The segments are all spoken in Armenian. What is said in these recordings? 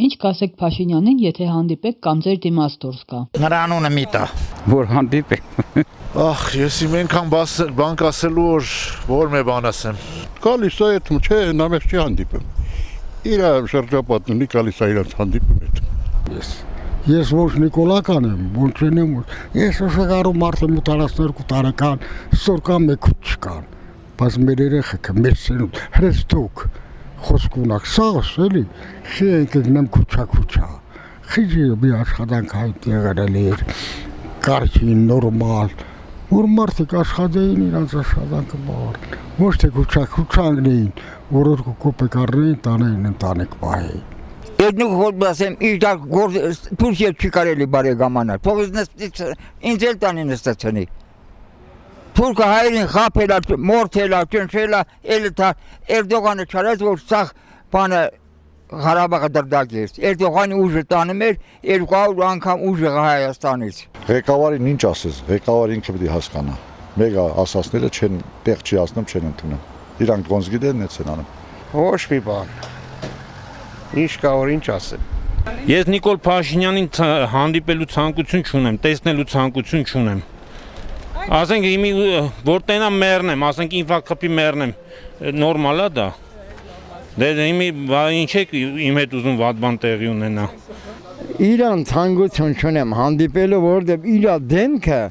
Ինչ կասեք Փաշինյանին, եթե հանդիպեք կամ ձեր դիմաց դուրս գա։ Նրա անունը մի տա, որ հանդիպեք։ Ախ, ես իմ այնքան բանկ ասելու որ մի բան ասեմ։ Գալիս է այդ չէ, նամեղ չի հանդիպում։ Իր շրջապատն ունի, գալիս է իրանց հանդիպում այդ։ Ես ոչ Նիկոլական եմ, ոչ չեմ։ Ես ուշագրու մարդը 82 տարեկան, սորկան մեկուց չկան։ Բայց մեր երեխեքը մեր սերունդ, հրեստուկ, խոսք ունակ, սաղս էլի, խի ենք գնեմ քուչա։ Խիջի մի աշխատանք հայտ եղել էր, կարճին, նորմալ, որ մարդիկ աշխատեին իրանց աշխատանքը բաղար, ոչ թե քուչանգնեին, որ կոպեկ առնեին, տանեին ընտանիք պահեին։ Եդնուք հոտ ասեմ, իժդար դուրս ետ չի կարելի բարեգամանալ, փողыз ինձ էլ տանի նստացնի։ Թուրքը հայրին խապելա, մորթելա, ճնշելա, Էրդողանը չարած, որ սաղ բանը Ղարաբաղը դրդակ ես։ Էրդողանի ուժը տանում էր 200 անգամ ուժը Հայաստանից։ Ղեկավարին ինչ ասես, ղեկավարը ինքը պետք է հասկանա։ Մեգա ասածները չեն տեղ չի ասնում, չեն ընդունում։ Իրանք ոնց գիտեն, էս են անում։ Ոչ մի բան։ Ինչ կա որ ինչ ասեմ։ Ես Նիկոլ Փաշինյանին հանդիպելու ցանկություն չունեմ, տեսնելու ցանկություն չունեմ։ Ասենք իմի որ տենա մեռնեմ, ասենք ինֆարկտի մեռնեմ, նորմալ է դա։ Դե իմի ինչ եք իմ հետ ուզում վատ բան տեղի ունենա։ Իրան ցանկություն չունեմ հանդիպելու, որովհետև իր դեմքը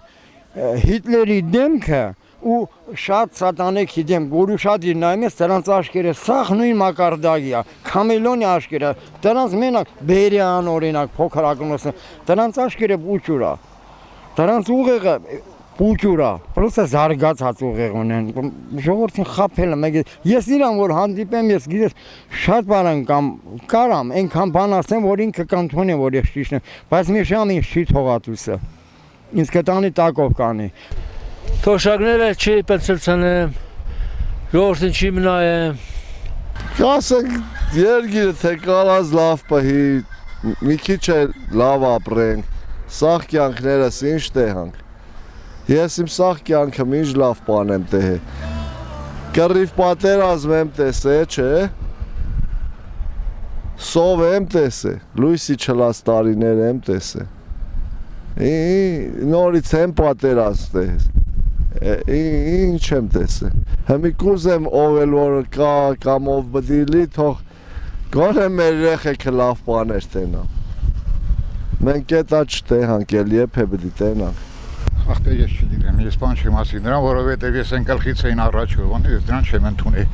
Հիտլերի դեմքը ու շատ սատանեքի դեմ, որ շատ իր նայում ես, դրանց աշկերը սաղ նույն մակարդակի է, Քամելոնի աշկերը, դրանց մենակ Բերյան օրինակ փոքր ակնոցը, դրանց աշկերը փուճուր է, դրանց ուղեղը փուճուր է, պրոստը զարգացած ուղեղ ունեն, ժողովրդին խաբել է, ես իրան որ հանդիպեմ, ես գիտես շատ բան կամ կարամ, այնքան բան ասեմ, որ ինքը կանթոնի, որ ես ճիշտ եմ, բայց մի շամ ինձ չի թողատուսը, ինձ կտանի տակով կանի։ Թոշակները չի պեցլցնեմ, ժողովրդին չի մնայեմ։ Ասենք երգիրը թե կարած լավ պահի, մի քիչ էլ լավ ապրենք, սաղ կյանքներս ինչ տեղանք։ Ես իմ սաղ կյանքը ինչ լավ բան եմ տեղե։ Կռիվ պատերազմ եմ տեսե, չէ։ Սով եմ տեսե, լույսի չլած տարիներ եմ տեսե։ Նորից եմ պատերազմ տեսե։ Ինչ եմ տեսե։ Հիմի կուզեմ ով էլ որ կա կամ ով բդիլի թող գոնե մեր երեխեքը լավ բաներ տենա։ Մենք էտա չտեհանք էլ եփե բդի տենանք։ Ախտե ես չգիտեմ, ես բան չեմ ասի նրան, որովհետև ես ընկալխից էին առաջ ողոն, ես դրան չեմ ընդունել։